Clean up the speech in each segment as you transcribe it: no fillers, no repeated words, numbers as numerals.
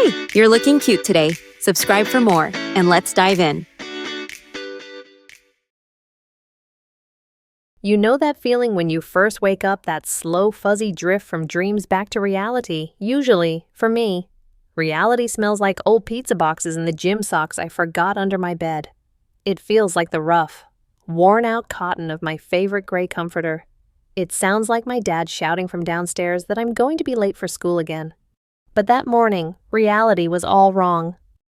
Hey, you're looking cute today. Subscribe for more, and let's dive in. You know that feeling when you first wake up, that slow, fuzzy drift from dreams back to reality? Usually, for me, reality smells like old pizza boxes and the gym socks I forgot under my bed. It feels like the rough, worn-out cotton of my favorite gray comforter. It sounds like my dad shouting from downstairs that I'm going to be late for school again. But that morning, reality was all wrong.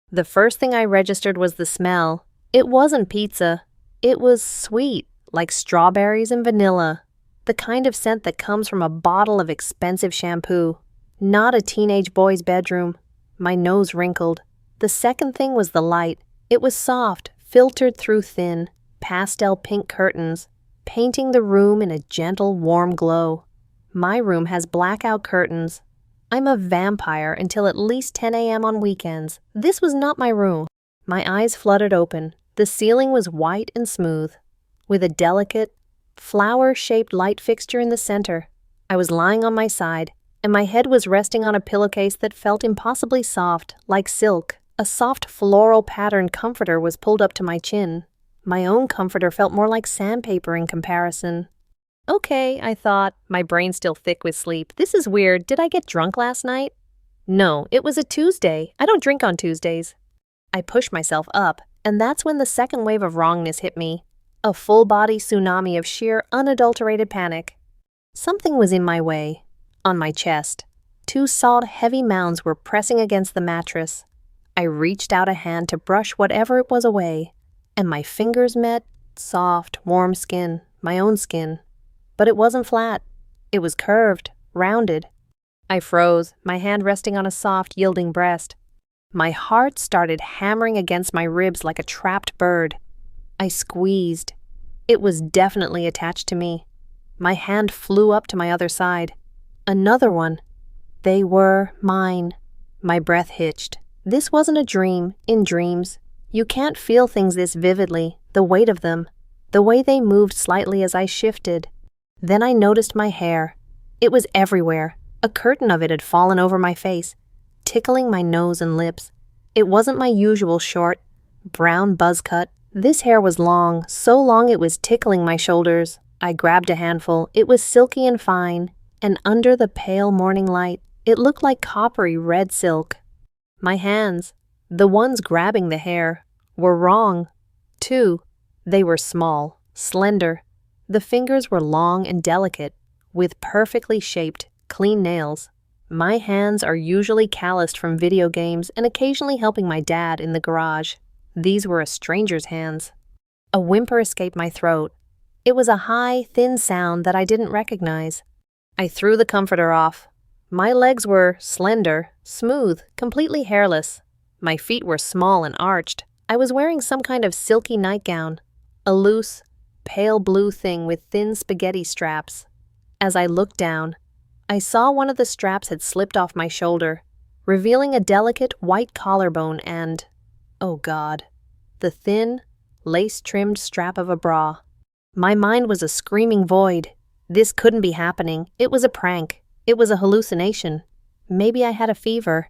The first thing I registered was the smell. It wasn't pizza. It was sweet, like strawberries and vanilla. The kind of scent that comes from a bottle of expensive shampoo. Not a teenage boy's bedroom. My nose wrinkled. The second thing was the light. It was soft, filtered through thin, pastel pink curtains, painting the room in a gentle, warm glow. My room has blackout curtains. I'm a vampire until at least 10 a.m. on weekends. This was not my room. My eyes fluttered open. The ceiling was white and smooth, with a delicate, flower-shaped light fixture in the center. I was lying on my side, and my head was resting on a pillowcase that felt impossibly soft, like silk. A soft floral patterned comforter was pulled up to my chin. My own comforter felt more like sandpaper in comparison. Okay, I thought, my brain still thick with sleep. This is weird. Did I get drunk last night? No, it was a Tuesday. I don't drink on Tuesdays. I pushed myself up, and that's when the second wave of wrongness hit me. A full-body tsunami of sheer, unadulterated panic. Something was in my way. On my chest, two solid, heavy mounds were pressing against the mattress. I reached out a hand to brush whatever it was away, and my fingers met soft, warm skin, my own skin. But it wasn't flat. It was curved, rounded. I froze, my hand resting on a soft, yielding breast. My heart started hammering against my ribs like a trapped bird. I squeezed. It was definitely attached to me. My hand flew up to my other side. Another one. They were mine. My breath hitched. This wasn't a dream. In dreams, you can't feel things this vividly, the weight of them, the way they moved slightly as I shifted. Then I noticed my hair. It was everywhere. A curtain of it had fallen over my face, tickling my nose and lips. It wasn't my usual short, brown buzz cut. This hair was long, so long it was tickling my shoulders. I grabbed a handful. It was silky and fine, and under the pale morning light, it looked like coppery red silk. My hands, the ones grabbing the hair, were wrong, too. They were small, slender. The fingers were long and delicate, with perfectly shaped, clean nails. My hands are usually calloused from video games and occasionally helping my dad in the garage. These were a stranger's hands. A whimper escaped my throat. It was a high, thin sound that I didn't recognize. I threw the comforter off. My legs were slender, smooth, completely hairless. My feet were small and arched. I was wearing some kind of silky nightgown, a loose, pale blue thing with thin spaghetti straps. As I looked down, I saw one of the straps had slipped off my shoulder, revealing a delicate white collarbone and, oh God, the thin, lace-trimmed strap of a bra. My mind was a screaming void. This couldn't be happening. It was a prank. It was a hallucination. Maybe I had a fever.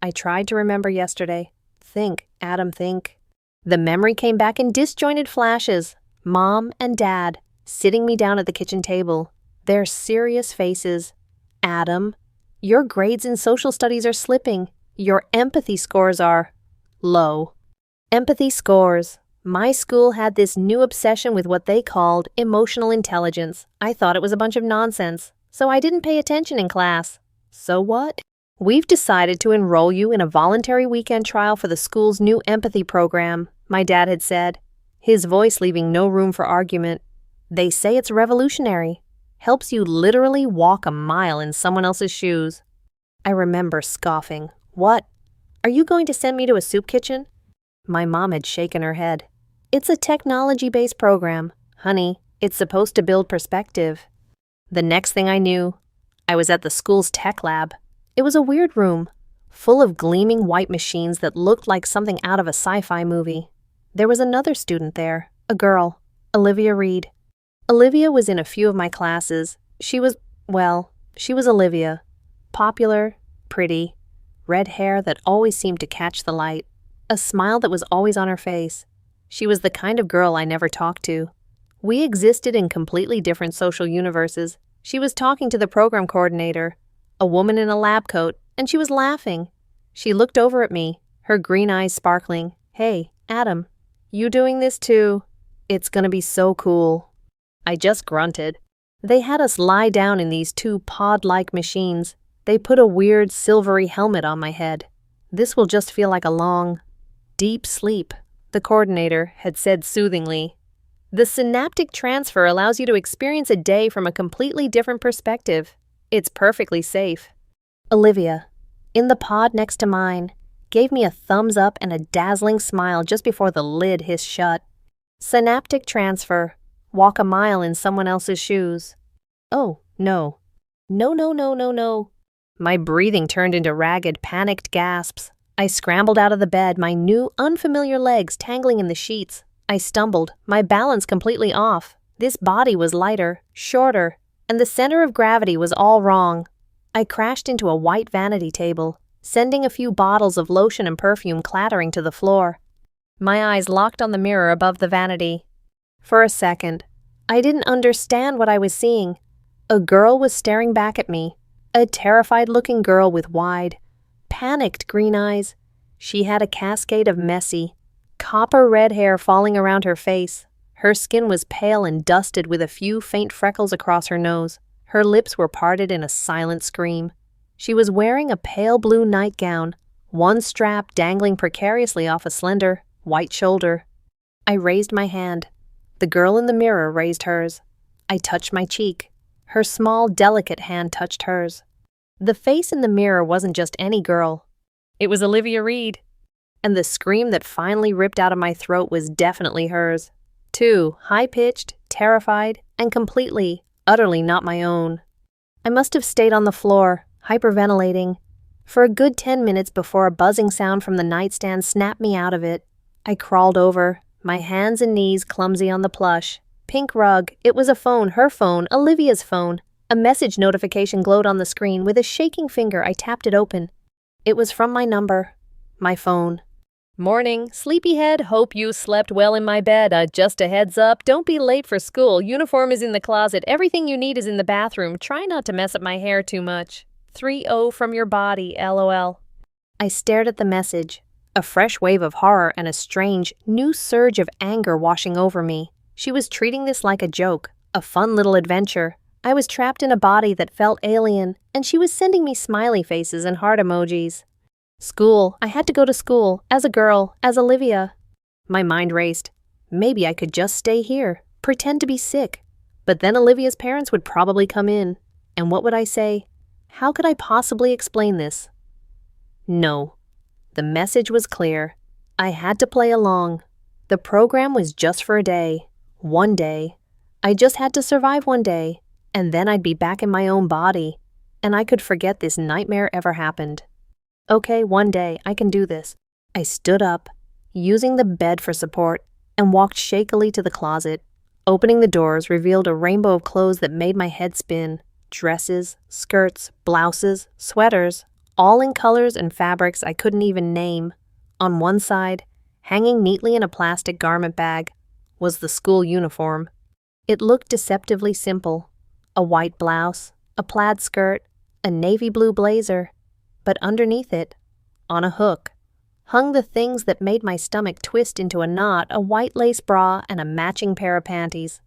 I tried to remember yesterday. Think, Adam, think. The memory came back in disjointed flashes. Mom and Dad, sitting me down at the kitchen table. Their serious faces. Adam, your grades in social studies are slipping. Your empathy scores are low. Empathy scores. My school had this new obsession with what they called emotional intelligence. I thought it was a bunch of nonsense, so I didn't pay attention in class. So what? We've decided to enroll you in a voluntary weekend trial for the school's new empathy program, my dad had said, his voice leaving no room for argument. They say it's revolutionary. Helps you literally walk a mile in someone else's shoes. I remember scoffing. What? Are you going to send me to a soup kitchen? My mom had shaken her head. It's a technology-based program. Honey, it's supposed to build perspective. The next thing I knew, I was at the school's tech lab. It was a weird room, full of gleaming white machines that looked like something out of a sci-fi movie. There was another student there, a girl, Olivia Reed. Olivia was in a few of my classes. She was Olivia. Popular, pretty, red hair that always seemed to catch the light, a smile that was always on her face. She was the kind of girl I never talked to. We existed in completely different social universes. She was talking to the program coordinator, a woman in a lab coat, and she was laughing. She looked over at me, her green eyes sparkling. "Hey, Adam, you doing this too? It's gonna be so cool." I just grunted. They had us lie down in these two pod-like machines. They put a weird silvery helmet on my head. "This will just feel like a long, deep sleep," the coordinator had said soothingly. "The synaptic transfer allows you to experience a day from a completely different perspective. It's perfectly safe." Olivia, in the pod next to mine, gave me a thumbs up and a dazzling smile just before the lid hissed shut. Synaptic transfer. Walk a mile in someone else's shoes. Oh, no. No, no, no, no, no. My breathing turned into ragged, panicked gasps. I scrambled out of the bed, my new, unfamiliar legs tangling in the sheets. I stumbled, my balance completely off. This body was lighter, shorter, and the center of gravity was all wrong. I crashed into a white vanity table, sending a few bottles of lotion and perfume clattering to the floor. My eyes locked on the mirror above the vanity. For a second, I didn't understand what I was seeing. A girl was staring back at me, a terrified-looking girl with wide, panicked green eyes. She had a cascade of messy, copper-red hair falling around her face. Her skin was pale and dusted with a few faint freckles across her nose. Her lips were parted in a silent scream. She was wearing a pale blue nightgown, one strap dangling precariously off a slender, white shoulder. I raised my hand. The girl in the mirror raised hers. I touched my cheek. Her small, delicate hand touched hers. The face in the mirror wasn't just any girl. It was Olivia Reed. And the scream that finally ripped out of my throat was definitely hers. Too high-pitched, terrified, and completely, utterly not my own. I must have stayed on the floor, hyperventilating, for a good 10 minutes before a buzzing sound from the nightstand snapped me out of it. I crawled over, my hands and knees clumsy on the plush. Pink rug. It was a phone, her phone, Olivia's phone. A message notification glowed on the screen. With a shaking finger, I tapped it open. It was from my number. My phone. "Morning, sleepyhead. Hope you slept well in my bed. Just a heads up, don't be late for school. Uniform is in the closet. Everything you need is in the bathroom. Try not to mess up my hair too much. 3-0 from your body, LOL." I stared at the message, a fresh wave of horror and a strange, new surge of anger washing over me. She was treating this like a joke, a fun little adventure. I was trapped in a body that felt alien, and she was sending me smiley faces and heart emojis. School. I had to go to school, as a girl, as Olivia. My mind raced. Maybe I could just stay here, pretend to be sick. But then Olivia's parents would probably come in. And what would I say? How could I possibly explain this? No. The message was clear. I had to play along. The program was just for a day. One day. I just had to survive one day, and then I'd be back in my own body, and I could forget this nightmare ever happened. Okay, one day, I can do this. I stood up, using the bed for support, and walked shakily to the closet. Opening the doors revealed a rainbow of clothes that made my head spin. Dresses, skirts, blouses, sweaters, all in colors and fabrics I couldn't even name. On one side, hanging neatly in a plastic garment bag, was the school uniform. It looked deceptively simple. A white blouse, a plaid skirt, a navy blue blazer. But underneath it, on a hook, hung the things that made my stomach twist into a knot, a white lace bra and a matching pair of panties.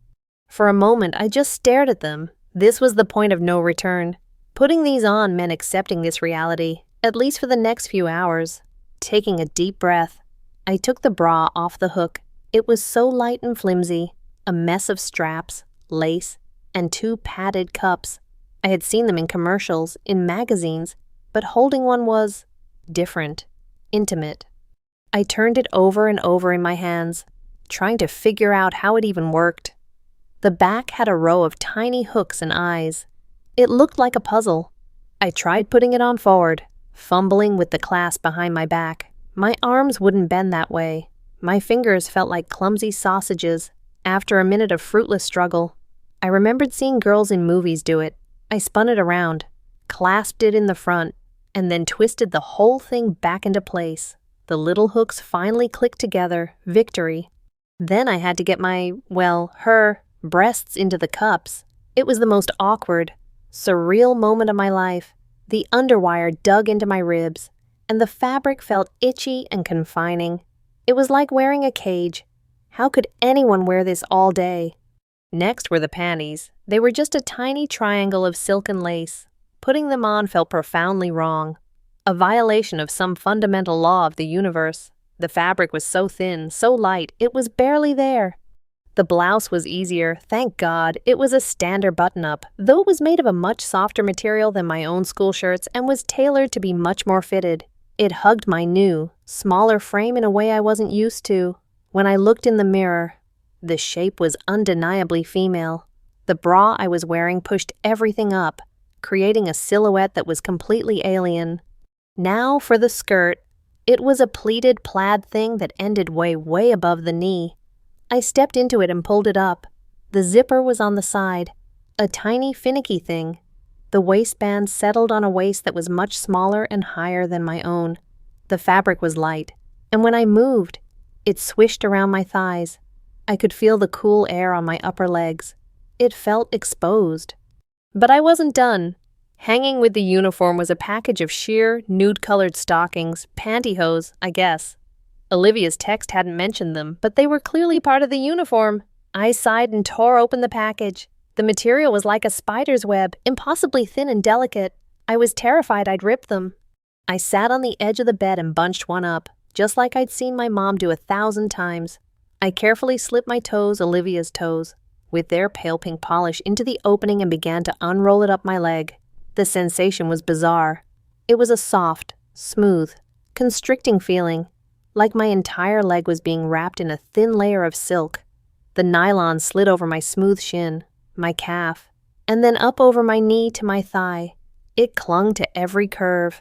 For a moment, I just stared at them. This was the point of no return. Putting these on meant accepting this reality, at least for the next few hours. Taking a deep breath, I took the bra off the hook. It was so light and flimsy, a mess of straps, lace, and 2 padded cups. I had seen them in commercials, in magazines, but holding one was different, intimate. I turned it over and over in my hands, trying to figure out how it even worked. The back had a row of tiny hooks and eyes. It looked like a puzzle. I tried putting it on forward, fumbling with the clasp behind my back. My arms wouldn't bend that way. My fingers felt like clumsy sausages. After a minute of fruitless struggle, I remembered seeing girls in movies do it. I spun it around, clasped it in the front, and then twisted the whole thing back into place. The little hooks finally clicked together. Victory. Then I had to get her breasts into the cups. It was the most awkward, surreal moment of my life. The underwire dug into my ribs, and the fabric felt itchy and confining. It was like wearing a cage. How could anyone wear this all day? Next were the panties. They were just a tiny triangle of silk and lace. Putting them on felt profoundly wrong. A violation of some fundamental law of the universe. The fabric was so thin, so light, it was barely there. The blouse was easier, thank God. It was a standard button-up, though it was made of a much softer material than my own school shirts and was tailored to be much more fitted. It hugged my new, smaller frame in a way I wasn't used to. When I looked in the mirror, the shape was undeniably female. The bra I was wearing pushed everything up, creating a silhouette that was completely alien. Now for the skirt. It was a pleated plaid thing that ended way above the knee. I stepped into it and pulled it up. The zipper was on the side, a tiny finicky thing. The waistband settled on a waist that was much smaller and higher than my own. The fabric was light, and when I moved, it swished around my thighs. I could feel the cool air on my upper legs. It felt exposed. But I wasn't done. Hanging with the uniform was a package of sheer, nude-colored stockings, pantyhose, I guess. Olivia's text hadn't mentioned them, but they were clearly part of the uniform. I sighed and tore open the package. The material was like a spider's web, impossibly thin and delicate. I was terrified I'd rip them. I sat on the edge of the bed and bunched one up, just like I'd seen my mom do 1,000 times. I carefully slipped my toes, Olivia's toes, with their pale pink polish, into the opening and began to unroll it up my leg. The sensation was bizarre. It was a soft, smooth, constricting feeling, like my entire leg was being wrapped in a thin layer of silk. The nylon slid over my smooth shin, my calf, and then up over my knee to my thigh. It clung to every curve.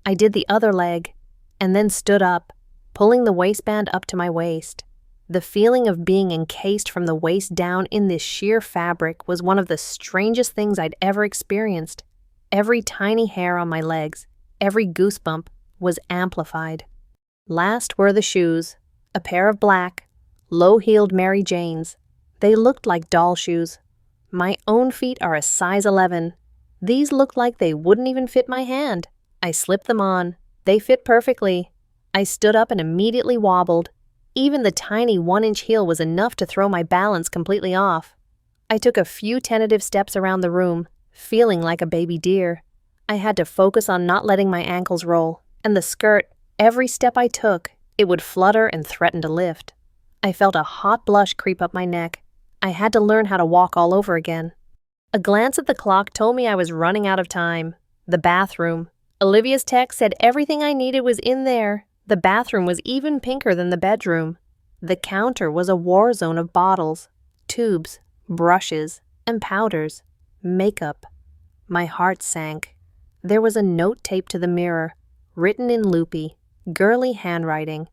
I did the other leg, and then stood up, pulling the waistband up to my waist. The feeling of being encased from the waist down in this sheer fabric was one of the strangest things I'd ever experienced. Every tiny hair on my legs, every goosebump, was amplified. Last were the shoes, a pair of black, low-heeled Mary Janes. They looked like doll shoes. My own feet are a size 11. These looked like they wouldn't even fit my hand. I slipped them on. They fit perfectly. I stood up and immediately wobbled. Even the tiny 1-inch heel was enough to throw my balance completely off. I took a few tentative steps around the room, feeling like a baby deer. I had to focus on not letting my ankles roll, and the skirt, every step I took, it would flutter and threaten to lift. I felt a hot blush creep up my neck. I had to learn how to walk all over again. A glance at the clock told me I was running out of time. The bathroom. Olivia's text said everything I needed was in there. The bathroom was even pinker than the bedroom. The counter was a war zone of bottles, tubes, brushes, and powders. Makeup. My heart sank. There was a note taped to the mirror, written in loopy, girly handwriting.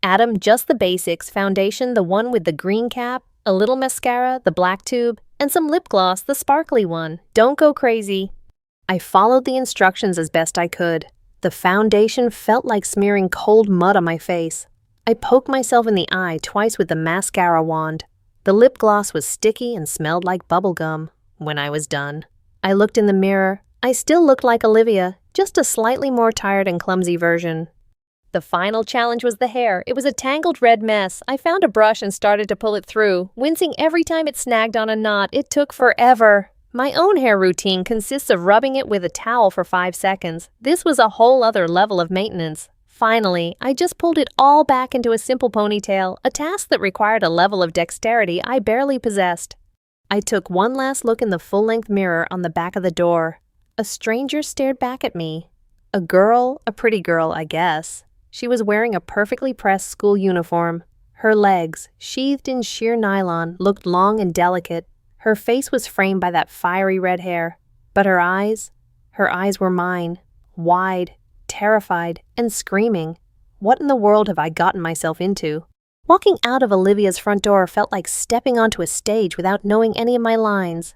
Adam, just the basics, foundation, the one with the green cap, a little mascara, the black tube, and some lip gloss, the sparkly one. Don't go crazy. I followed the instructions as best I could. The foundation felt like smearing cold mud on my face. I poked myself in the eye twice with the mascara wand. The lip gloss was sticky and smelled like bubble gum. When I was done, I looked in the mirror. I still looked like Olivia, just a slightly more tired and clumsy version. The final challenge was the hair. It was a tangled red mess. I found a brush and started to pull it through, wincing every time it snagged on a knot. It took forever. My own hair routine consists of rubbing it with a towel for 5 seconds. This was a whole other level of maintenance. Finally, I just pulled it all back into a simple ponytail, a task that required a level of dexterity I barely possessed. I took one last look in the full-length mirror on the back of the door. A stranger stared back at me. A girl, a pretty girl, I guess. She was wearing a perfectly pressed school uniform. Her legs, sheathed in sheer nylon, looked long and delicate. Her face was framed by that fiery red hair. But her eyes were mine, wide, terrified, and screaming. What in the world have I gotten myself into? Walking out of Olivia's front door felt like stepping onto a stage without knowing any of my lines.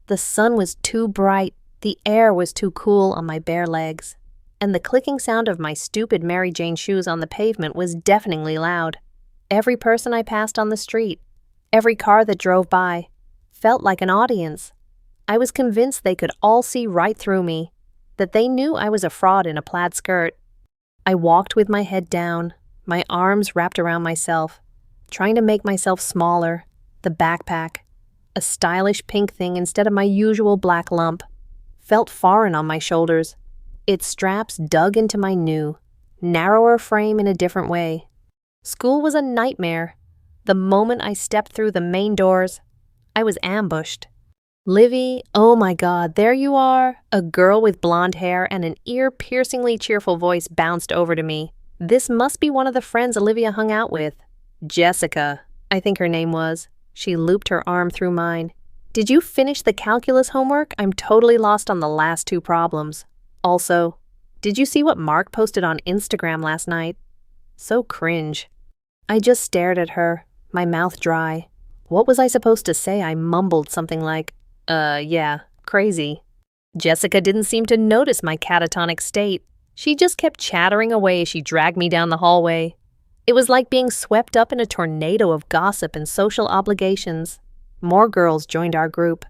The sun was too bright, the air was too cool on my bare legs. and the clicking sound of my stupid Mary Jane shoes on the pavement was deafeningly loud. Every person I passed on the street, every car that drove by, felt like an audience. I was convinced they could all see right through me, that they knew I was a fraud in a plaid skirt. I walked with my head down, my arms wrapped around myself, trying to make myself smaller, the backpack, a stylish pink thing instead of my usual black lump, felt foreign on my shoulders. Its straps dug into my new, narrower frame in a different way. School was a nightmare. The moment I stepped through the main doors, I was ambushed. Livy, oh my God, there you are! A girl with blonde hair and an ear-piercingly cheerful voice bounced over to me. This must be one of the friends Olivia hung out with. Jessica, I think her name was. She looped her arm through mine. Did you finish the calculus homework? I'm totally lost on the last two problems. Also, did you see what Mark posted on Instagram last night? So cringe. I just stared at her, my mouth dry. What was I supposed to say? I mumbled something like, yeah, crazy. Jessica didn't seem to notice my catatonic state. She just kept chattering away as she dragged me down the hallway. It was like being swept up in a tornado of gossip and social obligations. More girls joined our group,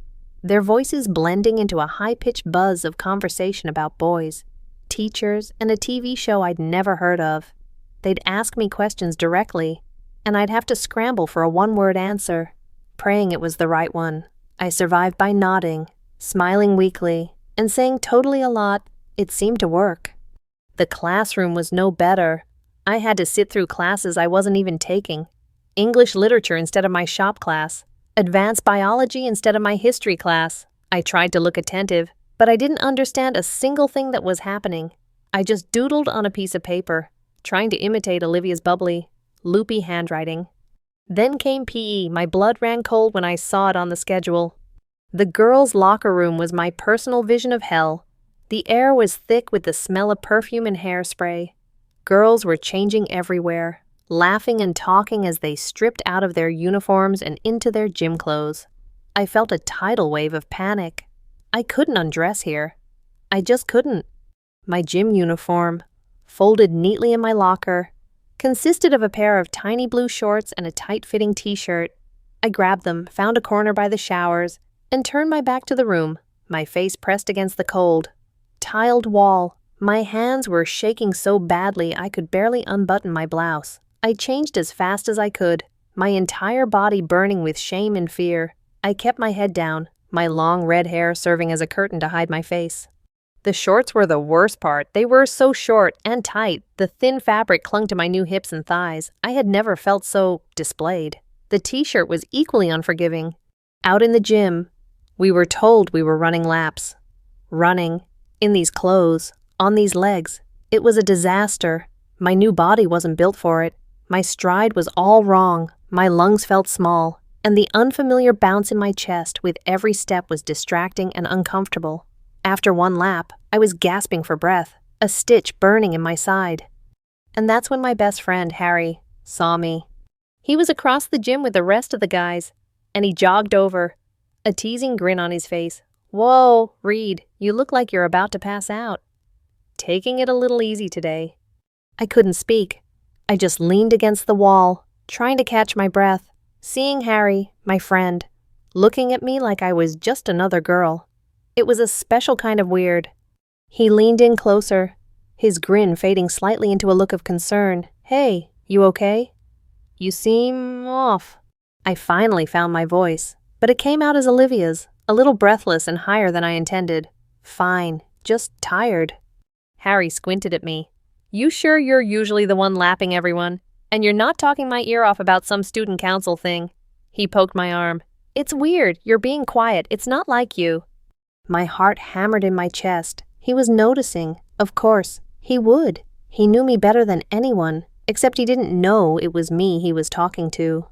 their voices blending into a high-pitched buzz of conversation about boys, teachers, and a TV show I'd never heard of. They'd ask me questions directly, and I'd have to scramble for a one-word answer, praying it was the right one. I survived by nodding, smiling weakly, and saying totally a lot. It seemed to work. The classroom was no better. I had to sit through classes I wasn't even taking. English literature instead of my shop class. Advanced biology instead of my history class. I tried to look attentive, but I didn't understand a single thing that was happening. I just doodled on a piece of paper, trying to imitate Olivia's bubbly, loopy handwriting. Then came PE. My blood ran cold when I saw it on the schedule. The girls' locker room was my personal vision of hell. The air was thick with the smell of perfume and hairspray. Girls were changing everywhere, laughing and talking as they stripped out of their uniforms and into their gym clothes. I felt a tidal wave of panic. I couldn't undress here. I just couldn't. My gym uniform, folded neatly in my locker, consisted of a pair of tiny blue shorts and a tight-fitting t-shirt. I grabbed them, found a corner by the showers, and turned my back to the room, my face pressed against the cold, tiled wall. My hands were shaking so badly I could barely unbutton my blouse. I changed as fast as I could, my entire body burning with shame and fear. I kept my head down, my long red hair serving as a curtain to hide my face. The shorts were the worst part. They were so short and tight. The thin fabric clung to my new hips and thighs. I had never felt so displayed. The t-shirt was equally unforgiving. Out in the gym, we were told we were running laps. Running, in these clothes, on these legs. It was a disaster. My new body wasn't built for it. My stride was all wrong. My lungs felt small, and the unfamiliar bounce in my chest with every step was distracting and uncomfortable. After one lap, I was gasping for breath, a stitch burning in my side. And that's when my best friend, Harry, saw me. He was across the gym with the rest of the guys, and he jogged over, a teasing grin on his face. "Whoa, Reed, you look like you're about to pass out." Taking it a little easy today. I couldn't speak. I just leaned against the wall, trying to catch my breath, seeing Harry, my friend, looking at me like I was just another girl. It was a special kind of weird. He leaned in closer, his grin fading slightly into a look of concern. "Hey, you okay? You seem off." I finally found my voice, but it came out as Olivia's, a little breathless and higher than I intended. "Fine, just tired." Harry squinted at me. "You sure you're usually the one lapping everyone? And you're not talking my ear off about some student council thing?" He poked my arm. "It's weird, you're being quiet, it's not like you." My heart hammered in my chest. He was noticing. Of course, he would. He knew me better than anyone, except he didn't know it was me he was talking to.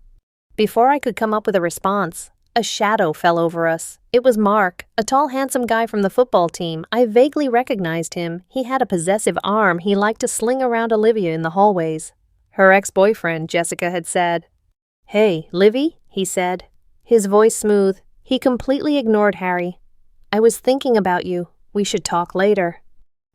Before I could come up with a response, a shadow fell over us. It was Mark, a tall, handsome guy from the football team. I vaguely recognized him. He had a possessive arm he liked to sling around Olivia in the hallways. Her ex-boyfriend, Jessica had said. "Hey, Livy," he said, his voice smooth. He completely ignored Harry. "I was thinking about you. We should talk later."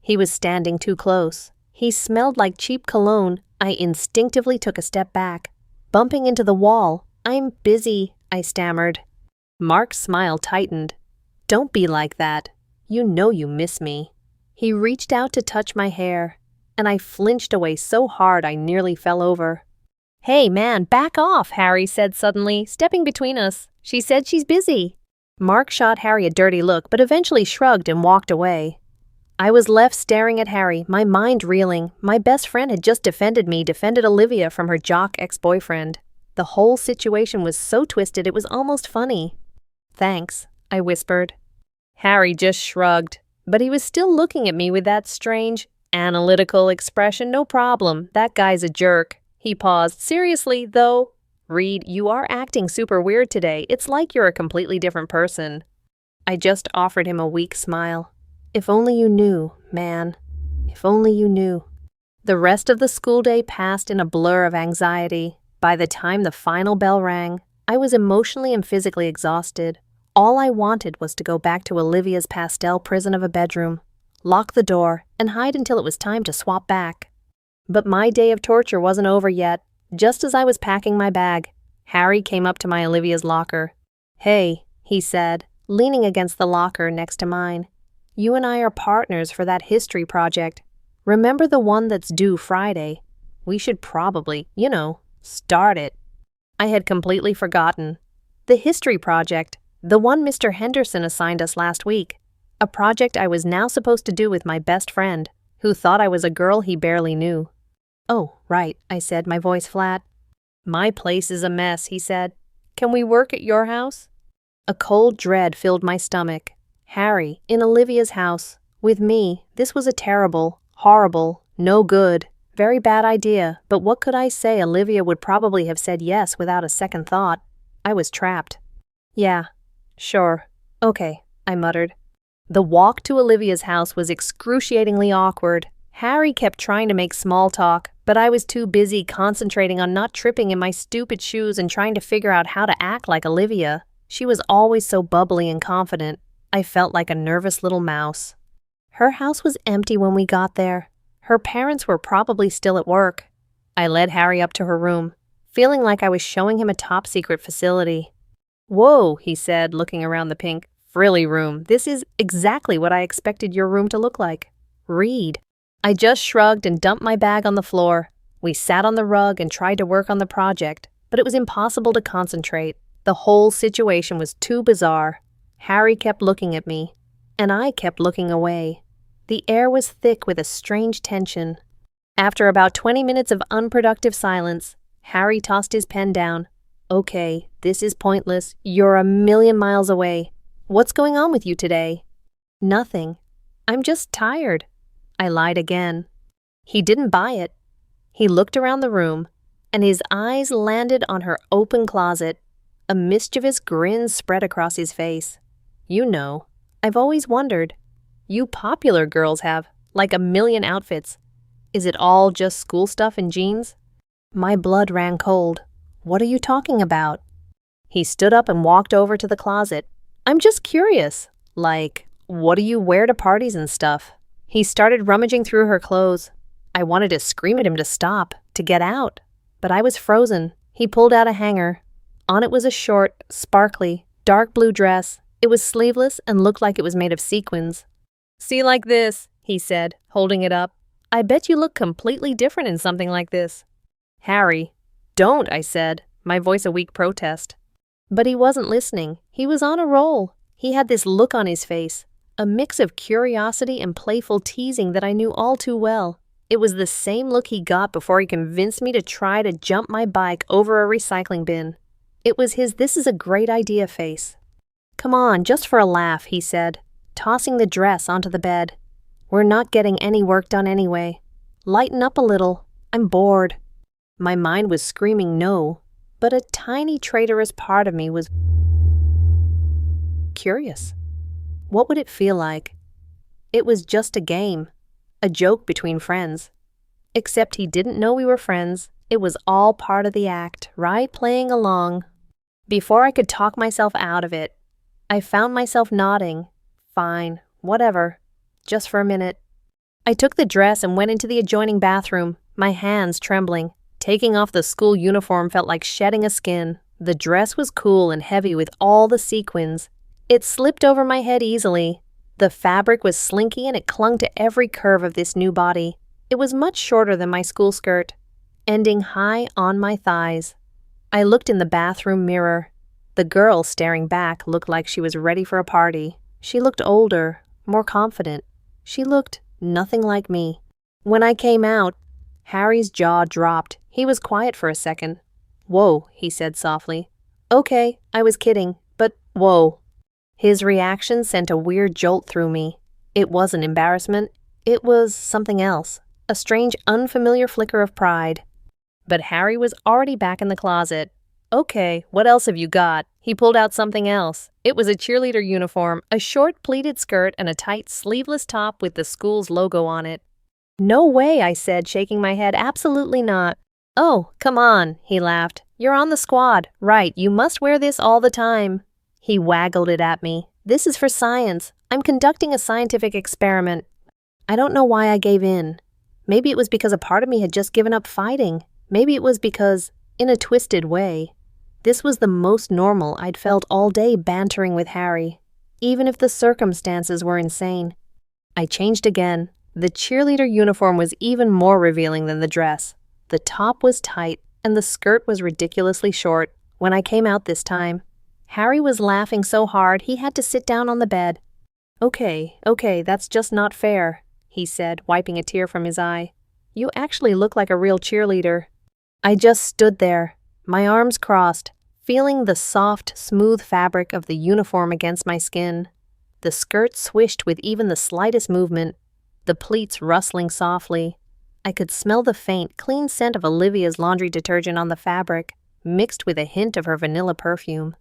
He was standing too close. He smelled like cheap cologne. I instinctively took a step back, bumping into the wall. "I'm busy," I stammered. Mark's smile tightened. "Don't be like that. You know you miss me." He reached out to touch my hair, and I flinched away so hard I nearly fell over. "Hey, man, back off," Harry said suddenly, stepping between us. "She said she's busy." Mark shot Harry a dirty look, but eventually shrugged and walked away. I was left staring at Harry, my mind reeling. My best friend had just defended Olivia from her jock ex-boyfriend. The whole situation was so twisted it was almost funny. "Thanks," I whispered. Harry just shrugged, but he was still looking at me with that strange, analytical expression. "No problem, that guy's a jerk." He paused. "Seriously, though, Reed, you are acting super weird today. It's like you're a completely different person." I just offered him a weak smile. "If only you knew, man. If only you knew." The rest of the school day passed in a blur of anxiety. By the time the final bell rang, I was emotionally and physically exhausted. All I wanted was to go back to Olivia's pastel prison of a bedroom, lock the door, and hide until it was time to swap back. But my day of torture wasn't over yet. Just as I was packing my bag, Harry came up to my Olivia's locker. "Hey," he said, leaning against the locker next to mine. "You and I are partners for that history project. Remember the one that's due Friday? We should probably, start it." I had completely forgotten. The history project, the one Mr. Henderson assigned us last week. A project I was now supposed to do with my best friend, who thought I was a girl he barely knew. "Oh, right," I said, my voice flat. "My place is a mess," he said. "Can we work at your house?" A cold dread filled my stomach. Harry, in Olivia's house, with me, this was a terrible, horrible, no good, very bad idea, but what could I say? Olivia would probably have said yes without a second thought. I was trapped. "Yeah, sure, okay," I muttered. The walk to Olivia's house was excruciatingly awkward. Harry kept trying to make small talk, but I was too busy concentrating on not tripping in my stupid shoes and trying to figure out how to act like Olivia. She was always so bubbly and confident. I felt like a nervous little mouse. Her house was empty when we got there. Her parents were probably still at work. I led Harry up to her room, feeling like I was showing him a top-secret facility. "Whoa," he said, looking around the pink, frilly room. "This is exactly what I expected your room to look like. Read." I just shrugged and dumped my bag on the floor. We sat on the rug and tried to work on the project, but it was impossible to concentrate. The whole situation was too bizarre. Harry kept looking at me, and I kept looking away. The air was thick with a strange tension. After about 20 minutes of unproductive silence, Harry tossed his pen down. "Okay, this is pointless. You're a million miles away. What's going on with you today?" "Nothing. I'm just tired." I lied again. He didn't buy it. He looked around the room, and his eyes landed on her open closet. A mischievous grin spread across his face. I've always wondered. You popular girls have, like, a million outfits. Is it all just school stuff and jeans? My blood ran cold. "What are you talking about?" He stood up and walked over to the closet. "I'm just curious. Like, what do you wear to parties and stuff?" He started rummaging through her clothes. I wanted to scream at him to stop, to get out, but I was frozen. He pulled out a hanger. On it was a short, sparkly, dark blue dress. It was sleeveless and looked like it was made of sequins. "See, like this," he said, holding it up. "I bet you look completely different in something like this." "Harry, don't," I said, my voice a weak protest. But he wasn't listening. He was on a roll. He had this look on his face, a mix of curiosity and playful teasing that I knew all too well. It was the same look he got before he convinced me to try to jump my bike over a recycling bin. It was his "this is a great idea" face. "Come on, just for a laugh," he said, tossing the dress onto the bed. "We're not getting any work done anyway. Lighten up a little. I'm bored." My mind was screaming no, but a tiny traitorous part of me was curious. What would it feel like? It was just a game, a joke between friends. Except he didn't know we were friends. It was all part of the act, right? Playing along. Before I could talk myself out of it, I found myself nodding. "Fine, whatever. Just for a minute." I took the dress and went into the adjoining bathroom, my hands trembling. Taking off the school uniform felt like shedding a skin. The dress was cool and heavy with all the sequins. It slipped over my head easily. The fabric was slinky and it clung to every curve of this new body. It was much shorter than my school skirt, ending high on my thighs. I looked in the bathroom mirror. The girl staring back looked like she was ready for a party. She looked older, more confident. She looked nothing like me. When I came out, Harry's jaw dropped. He was quiet for a second. "Whoa," he said softly. "Okay, I was kidding, but whoa." His reaction sent a weird jolt through me. It wasn't embarrassment. It was something else. A strange, unfamiliar flicker of pride. But Harry was already back in the closet. "Okay, what else have you got?" He pulled out something else. It was a cheerleader uniform, a short pleated skirt and a tight sleeveless top with the school's logo on it. "No way," I said, shaking my head. "Absolutely not." "Oh, come on," he laughed. "You're on the squad. Right, you must wear this all the time." He waggled it at me. "This is for science. I'm conducting a scientific experiment." I don't know why I gave in. Maybe it was because a part of me had just given up fighting. Maybe it was because, in a twisted way, this was the most normal I'd felt all day bantering with Harry, even if the circumstances were insane. I changed again. The cheerleader uniform was even more revealing than the dress. The top was tight, and the skirt was ridiculously short. When I came out this time, Harry was laughing so hard he had to sit down on the bed. Okay, that's just not fair," he said, wiping a tear from his eye. "You actually look like a real cheerleader." I just stood there, my arms crossed, feeling the soft, smooth fabric of the uniform against my skin. The skirt swished with even the slightest movement, the pleats rustling softly. I could smell the faint, clean scent of Olivia's laundry detergent on the fabric, mixed with a hint of her vanilla perfume.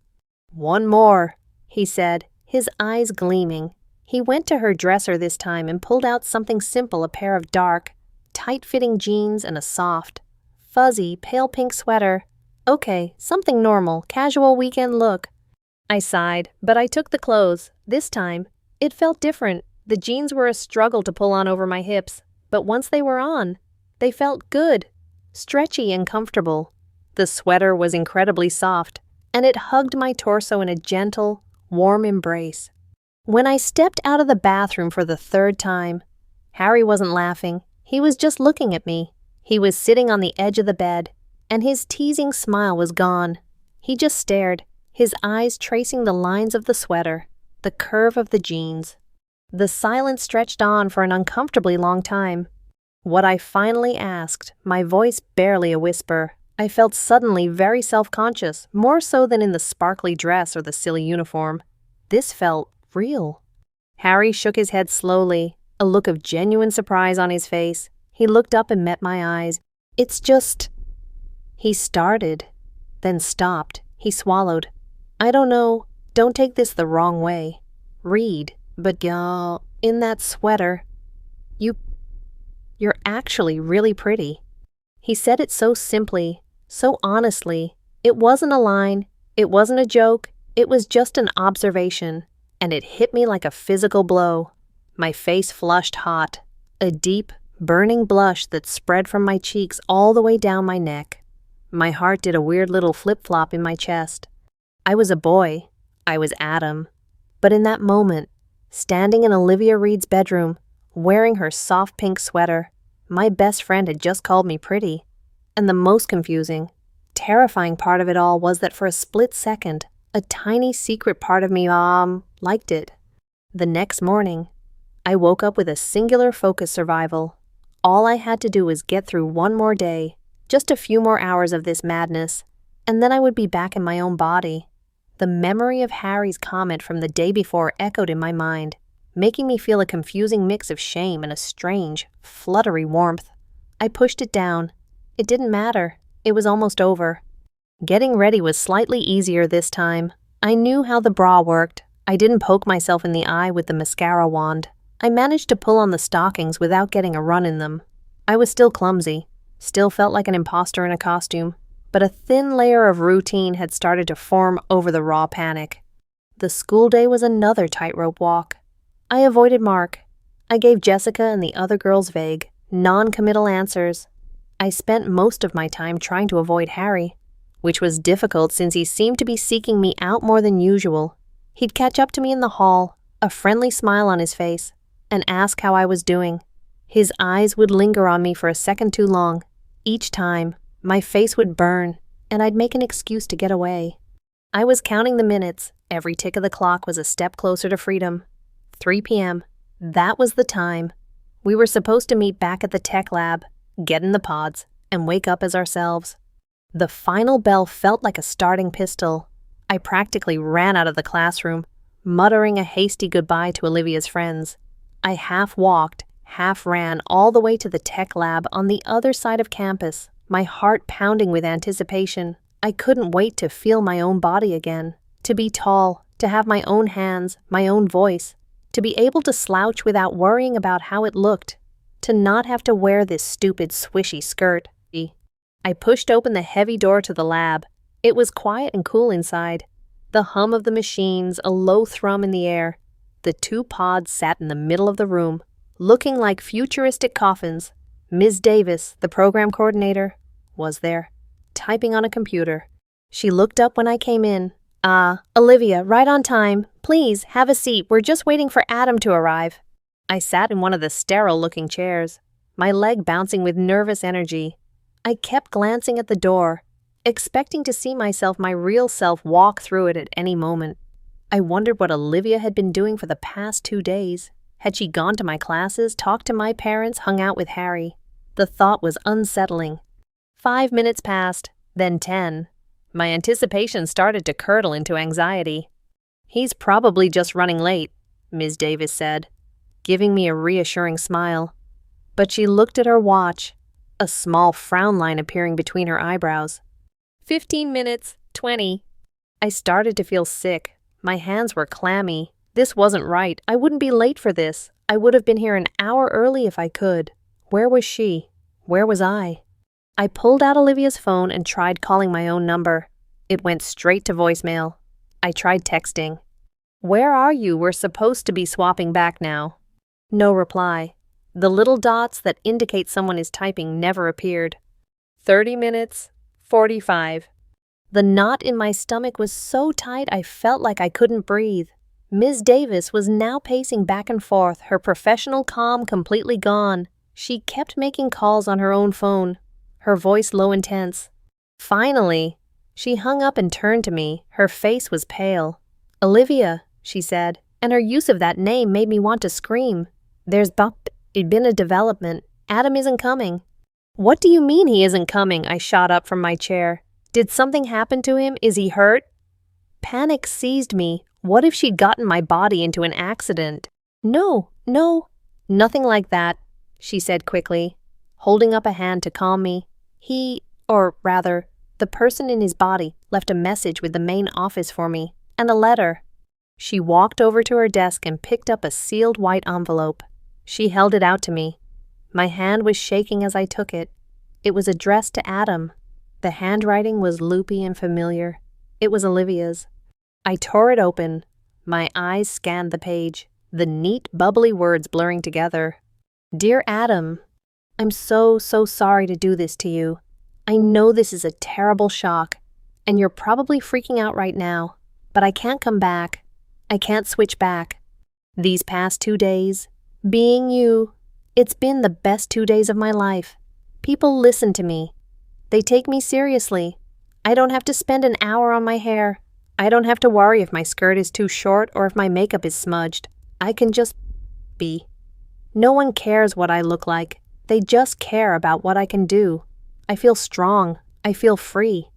"One more," he said, his eyes gleaming. He went to her dresser this time and pulled out something simple, a pair of dark, tight-fitting jeans and a soft, fuzzy, pale pink sweater. Okay, something normal, casual weekend look. I sighed, but I took the clothes. This time, it felt different. The jeans were a struggle to pull on over my hips, but once they were on, they felt good, stretchy and comfortable. The sweater was incredibly soft, and it hugged my torso in a gentle, warm embrace. When I stepped out of the bathroom for the third time, Harry wasn't laughing. He was just looking at me. He was sitting on the edge of the bed, and his teasing smile was gone. He just stared, his eyes tracing the lines of the sweater, the curve of the jeans. The silence stretched on for an uncomfortably long time. What I finally asked, my voice barely a whisper, I felt suddenly very self-conscious, more so than in the sparkly dress or the silly uniform. This felt real. Harry shook his head slowly, a look of genuine surprise on his face. He looked up and met my eyes. "It's just..." He started, then stopped. He swallowed. "I don't know. Don't take this the wrong way. Read, but in that sweater, you're actually really pretty." He said it so simply, so honestly. It wasn't a line, it wasn't a joke, it was just an observation, and it hit me like a physical blow. My face flushed hot, a deep, burning blush that spread from my cheeks all the way down my neck. My heart did a weird little flip-flop in my chest. I was a boy. I was Adam. But in that moment, standing in Olivia Reed's bedroom, wearing her soft pink sweater, my best friend had just called me pretty. And the most confusing, terrifying part of it all was that for a split second, a tiny secret part of me, liked it. The next morning, I woke up with a singular focus survival. All I had to do was get through one more day, just a few more hours of this madness, and then I would be back in my own body. The memory of Harry's comment from the day before echoed in my mind, making me feel a confusing mix of shame and a strange, fluttery warmth. I pushed it down. It didn't matter. It was almost over. Getting ready was slightly easier this time. I knew how the bra worked. I didn't poke myself in the eye with the mascara wand. I managed to pull on the stockings without getting a run in them. I was still clumsy, still felt like an imposter in a costume, but a thin layer of routine had started to form over the raw panic. The school day was another tightrope walk. I avoided Mark. I gave Jessica and the other girls vague, non-committal answers. I spent most of my time trying to avoid Harry, which was difficult since he seemed to be seeking me out more than usual. He'd catch up to me in the hall, a friendly smile on his face, and ask how I was doing. His eyes would linger on me for a second too long. Each time, my face would burn, and I'd make an excuse to get away. I was counting the minutes. Every tick of the clock was a step closer to freedom. 3 p.m. That was the time. We were supposed to meet back at the tech lab, get in the pods, and wake up as ourselves. The final bell felt like a starting pistol. I practically ran out of the classroom, muttering a hasty goodbye to Olivia's friends. I half walked, half ran all the way to the tech lab on the other side of campus, my heart pounding with anticipation. I couldn't wait to feel my own body again, to be tall, to have my own hands, my own voice, to be able to slouch without worrying about how it looked, to not have to wear this stupid swishy skirt. I pushed open the heavy door to the lab. It was quiet and cool inside. The hum of the machines, a low thrum in the air. The 2 pods sat in the middle of the room, looking like futuristic coffins. Ms. Davis, the program coordinator, was there, typing on a computer. She looked up when I came in. Olivia, right on time. Please, have a seat. We're just waiting for Adam to arrive. I sat in one of the sterile-looking chairs, my leg bouncing with nervous energy. I kept glancing at the door, expecting to see my real self walk through it at any moment. I wondered what Olivia had been doing for the past 2 days. Had she gone to my classes, talked to my parents, hung out with Harry? The thought was unsettling. 5 minutes passed, then 10. My anticipation started to curdle into anxiety. "He's probably just running late," Ms. Davis said, giving me a reassuring smile. But she looked at her watch, a small frown line appearing between her eyebrows. 15 minutes, 20. I started to feel sick. My hands were clammy. This wasn't right. I wouldn't be late for this. I would have been here an hour early if I could. Where was she? Where was I? I pulled out Olivia's phone and tried calling my own number. It went straight to voicemail. I tried texting. "Where are you? We're supposed to be swapping back now." No reply. The little dots that indicate someone is typing never appeared. 30 minutes, 45. The knot in my stomach was so tight I felt like I couldn't breathe. Ms. Davis was now pacing back and forth, her professional calm completely gone. She kept making calls on her own phone, her voice low and tense. Finally, she hung up and turned to me. Her face was pale. "Olivia," she said, and her use of that name made me want to scream. It'd been a development. Adam isn't coming." "What do you mean he isn't coming?" I shot up from my chair. "Did something happen to him? Is he hurt?" Panic seized me. What if she'd gotten my body into an accident? No, nothing like that," she said quickly, holding up a hand to calm me. The person in his body left a message with the main office for me, and a letter. She walked over to her desk and picked up a sealed white envelope. She held it out to me. My hand was shaking as I took it. It was addressed to Adam. The handwriting was loopy and familiar. It was Olivia's. I tore it open. My eyes scanned the page, the neat, bubbly words blurring together. "Dear Adam, I'm so sorry to do this to you. I know this is a terrible shock, and you're probably freaking out right now, but I can't come back. I can't switch back. These past 2 days, being you, it's been the best 2 days of my life. People listen to me. They take me seriously. I don't have to spend an hour on my hair. I don't have to worry if my skirt is too short or if my makeup is smudged. I can just be. No one cares what I look like. They just care about what I can do. I feel strong. I feel free.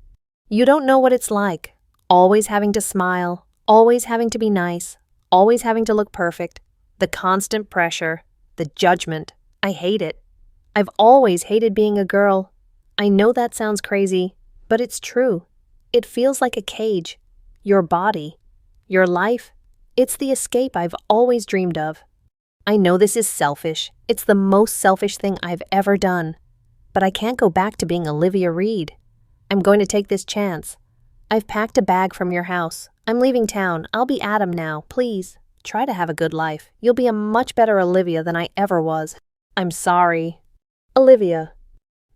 You don't know what it's like. Always having to smile. Always having to be nice. Always having to look perfect. The constant pressure. The judgment. I hate it. I've always hated being a girl. I know that sounds crazy, but it's true. It feels like a cage. Your body. Your life. It's the escape I've always dreamed of. I know this is selfish. It's the most selfish thing I've ever done. But I can't go back to being Olivia Reed. I'm going to take this chance. I've packed a bag from your house. I'm leaving town. I'll be Adam now, please. Try to have a good life. You'll be a much better Olivia than I ever was. I'm sorry. Olivia.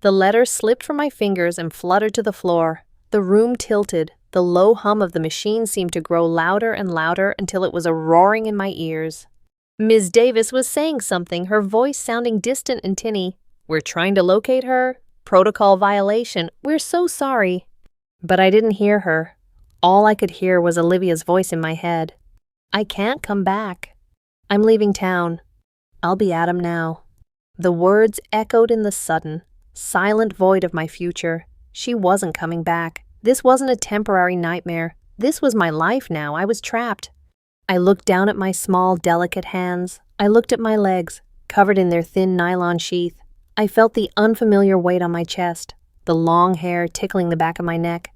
The letter slipped from my fingers and fluttered to the floor. The room tilted. The low hum of the machine seemed to grow louder and louder until it was a roaring in my ears. Ms. Davis was saying something, her voice sounding distant and tinny. We're trying to locate her. Protocol violation. We're so sorry. But I didn't hear her. All I could hear was Olivia's voice in my head. I can't come back. I'm leaving town. I'll be Adam now. The words echoed in the sudden, silent void of my future. She wasn't coming back. This wasn't a temporary nightmare. This was my life now. I was trapped. I looked down at my small, delicate hands. I looked at my legs, covered in their thin nylon sheath. I felt the unfamiliar weight on my chest, the long hair tickling the back of my neck.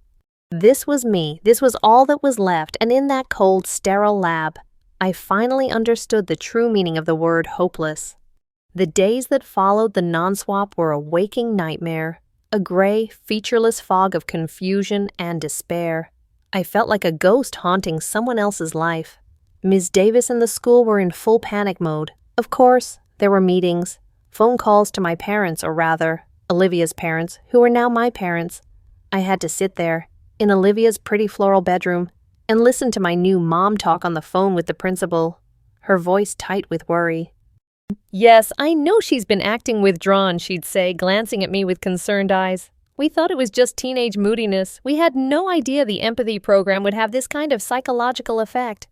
This was me. This was all that was left, and in that cold, sterile lab, I finally understood the true meaning of the word hopeless. The days that followed the non-swap were a waking nightmare, a gray, featureless fog of confusion and despair. I felt like a ghost haunting someone else's life. Ms. Davis and the school were in full panic mode. Of course, there were meetings, phone calls to my parents, or rather, Olivia's parents, who were now my parents. I had to sit there, in Olivia's pretty floral bedroom, and listen to my new mom talk on the phone with the principal, her voice tight with worry. Yes, I know she's been acting withdrawn, she'd say, glancing at me with concerned eyes. We thought it was just teenage moodiness. We had no idea the empathy program would have this kind of psychological effect.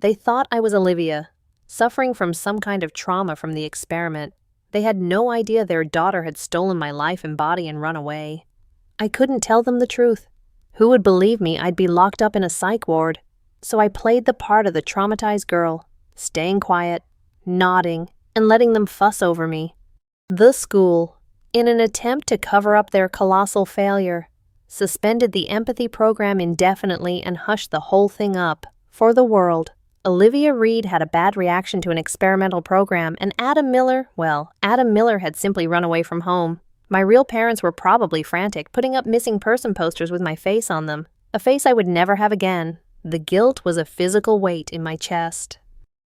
They thought I was Olivia, suffering from some kind of trauma from the experiment. They had no idea their daughter had stolen my life and body and run away. I couldn't tell them the truth. Who would believe me? I'd be locked up in a psych ward. So I played the part of the traumatized girl, staying quiet, nodding, and letting them fuss over me. The school, in an attempt to cover up their colossal failure, suspended the empathy program indefinitely and hushed the whole thing up for the world. Olivia Reed had a bad reaction to an experimental program, and Adam Miller had simply run away from home. My real parents were probably frantic, putting up missing person posters with my face on them, a face I would never have again. The guilt was a physical weight in my chest.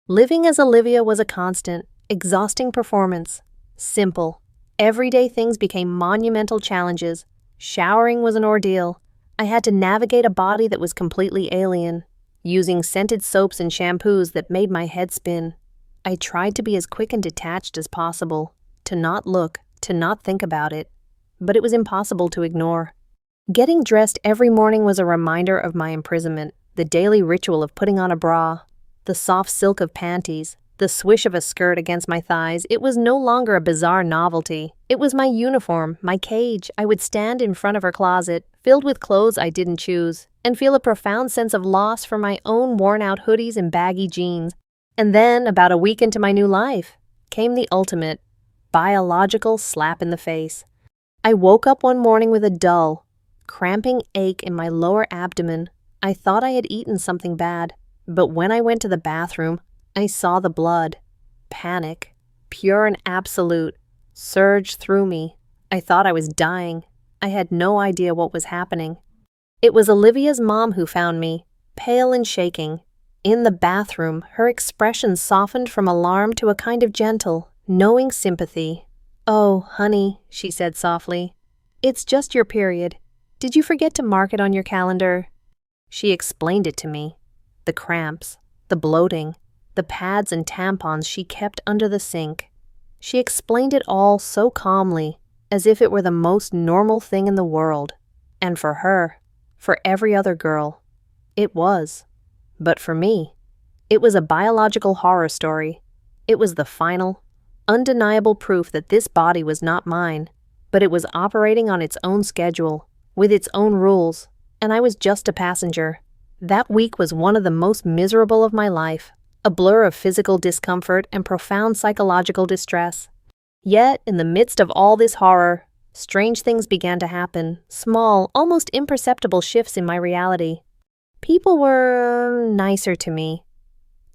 Living as Olivia was a constant, exhausting performance. Simple. Everyday things became monumental challenges. Showering was an ordeal. I had to navigate a body that was completely alien, using scented soaps and shampoos that made my head spin. I tried to be as quick and detached as possible, to not look, to not think about it, but it was impossible to ignore. Getting dressed every morning was a reminder of my imprisonment, the daily ritual of putting on a bra, the soft silk of panties, the swish of a skirt against my thighs. It was no longer a bizarre novelty. It was my uniform, my cage. I would stand in front of her closet, filled with clothes I didn't choose, and feel a profound sense of loss for my own worn-out hoodies and baggy jeans. And then, about a week into my new life, came the ultimate, biological slap in the face. I woke up one morning with a dull, cramping ache in my lower abdomen. I thought I had eaten something bad, but when I went to the bathroom, I saw the blood. Panic, pure and absolute, surged through me. I thought I was dying. I had no idea what was happening. It was Olivia's mom who found me, pale and shaking. In the bathroom, her expression softened from alarm to a kind of gentle, knowing sympathy. "Oh, honey," she said softly. "It's just your period. Did you forget to mark it on your calendar?" She explained it to me. The cramps, the bloating, the pads and tampons she kept under the sink. She explained it all so calmly, as if it were the most normal thing in the world. And for her, for every other girl, it was. But for me, it was a biological horror story. It was the final, undeniable proof that this body was not mine, but it was operating on its own schedule, with its own rules, and I was just a passenger. That week was one of the most miserable of my life, a blur of physical discomfort and profound psychological distress. Yet, in the midst of all this horror, strange things began to happen, small, almost imperceptible shifts in my reality. People were nicer to me.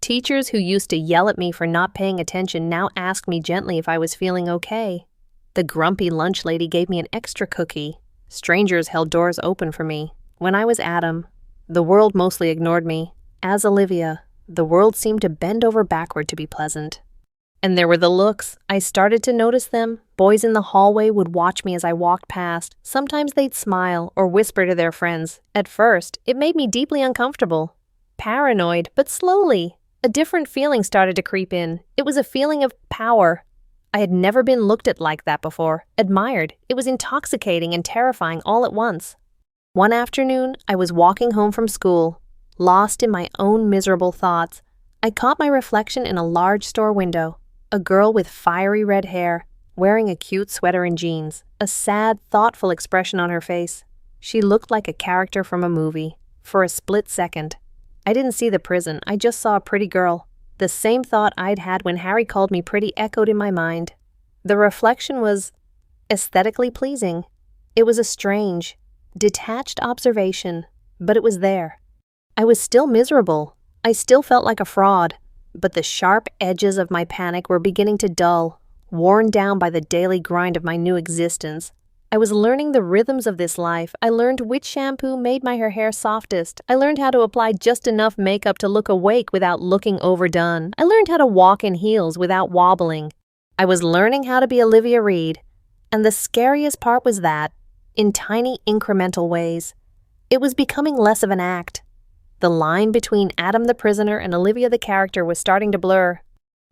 Teachers who used to yell at me for not paying attention now asked me gently if I was feeling okay. The grumpy lunch lady gave me an extra cookie. Strangers held doors open for me. When I was Adam, the world mostly ignored me. As Olivia, The world seemed to bend over backward to be pleasant. And there were the looks. I started to notice them. Boys in the hallway would watch me as I walked past. Sometimes they'd smile or whisper to their friends. At first, it made me deeply uncomfortable. Paranoid, but slowly. A different feeling started to creep in. It was a feeling of power. I had never been looked at like that before, admired. It was intoxicating and terrifying all at once. One afternoon, I was walking home from school, lost in my own miserable thoughts. I caught my reflection in a large store window. A girl with fiery red hair, wearing a cute sweater and jeans, a sad, thoughtful expression on her face. She looked like a character from a movie. For a split second, I didn't see the prison, I just saw a pretty girl. The same thought I'd had when Harry called me pretty echoed in my mind. The reflection was aesthetically pleasing. It was a strange, detached observation, but it was there. I was still miserable. I still felt like a fraud, but the sharp edges of my panic were beginning to dull, worn down by the daily grind of my new existence. I was learning the rhythms of this life. I learned which shampoo made my hair softest. I learned how to apply just enough makeup to look awake without looking overdone. I learned how to walk in heels without wobbling. I was learning how to be Olivia Reed. And the scariest part was that, in tiny incremental ways, it was becoming less of an act. The line between Adam the prisoner and Olivia the character was starting to blur.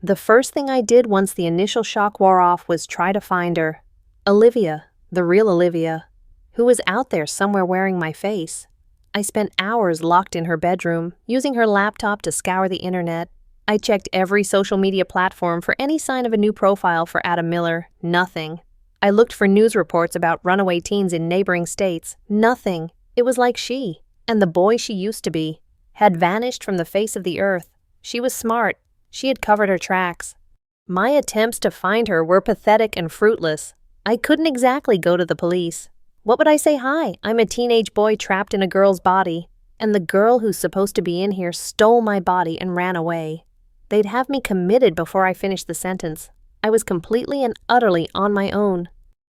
The first thing I did once the initial shock wore off was try to find her. Olivia, the real Olivia, who was out there somewhere wearing my face. I spent hours locked in her bedroom, using her laptop to scour the internet. I checked every social media platform for any sign of a new profile for Adam Miller. Nothing. I looked for news reports about runaway teens in neighboring states. Nothing. It was like she, and the boy she used to be, had vanished from the face of the earth. She was smart. She had covered her tracks. My attempts to find her were pathetic and fruitless. I couldn't exactly go to the police. What would I say? Hi, I'm a teenage boy trapped in a girl's body, and the girl who's supposed to be in here stole my body and ran away. They'd have me committed before I finished the sentence. I was completely and utterly on my own.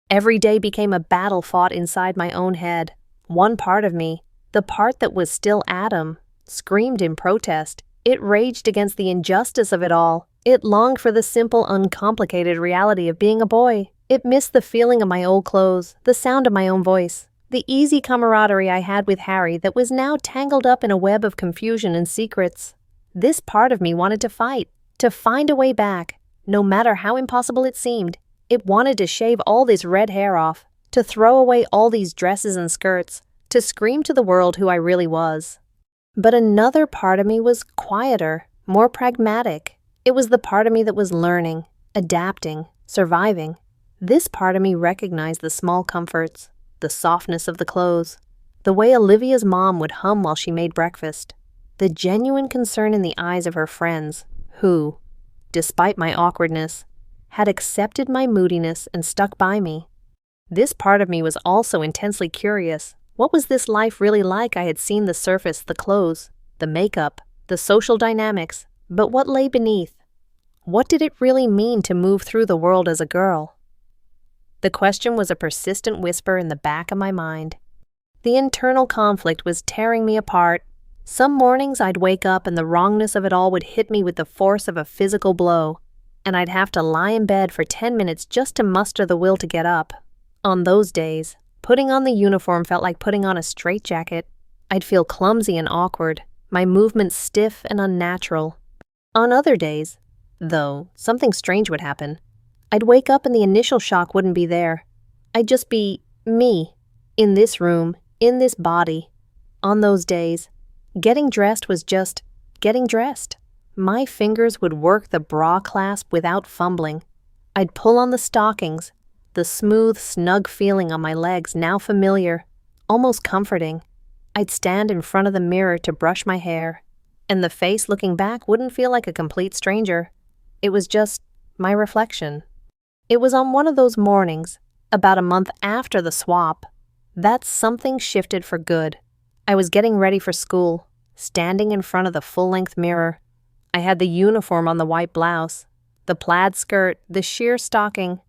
Every day became a battle fought inside my own head. One part of me, the part that was still Adam, screamed in protest. It raged against the injustice of it all. It longed for the simple, uncomplicated reality of being a boy. It missed the feeling of my old clothes, the sound of my own voice, the easy camaraderie I had with Harry that was now tangled up in a web of confusion and secrets. This part of me wanted to fight, to find a way back, no matter how impossible it seemed. It wanted to shave all this red hair off, to throw away all these dresses and skirts, to scream to the world who I really was. But another part of me was quieter, more pragmatic. It was the part of me that was learning, adapting, surviving. This part of me recognized the small comforts, the softness of the clothes, the way Olivia's mom would hum while she made breakfast, the genuine concern in the eyes of her friends who, despite my awkwardness, had accepted my moodiness and stuck by me. This part of me was also intensely curious. What was this life really like? I had seen the surface, the clothes, the makeup, the social dynamics, but what lay beneath? What did it really mean to move through the world as a girl? The question was a persistent whisper in the back of my mind. The internal conflict was tearing me apart. Some mornings I'd wake up and the wrongness of it all would hit me with the force of a physical blow, and I'd have to lie in bed for 10 minutes just to muster the will to get up. On those days, putting on the uniform felt like putting on a straitjacket. I'd feel clumsy and awkward, my movements stiff and unnatural. On other days, though, something strange would happen. I'd wake up and the initial shock wouldn't be there. I'd just be me, in this room, in this body. On those days, getting dressed was just getting dressed. My fingers would work the bra clasp without fumbling. I'd pull on the stockings, the smooth, snug feeling on my legs now familiar, almost comforting. I'd stand in front of the mirror to brush my hair, and the face looking back wouldn't feel like a complete stranger. It was just my reflection. It was on one of those mornings, about a month after the swap, that something shifted for good. I was getting ready for school, standing in front of the full-length mirror. I had the uniform on the white blouse, the plaid skirt, the sheer stocking.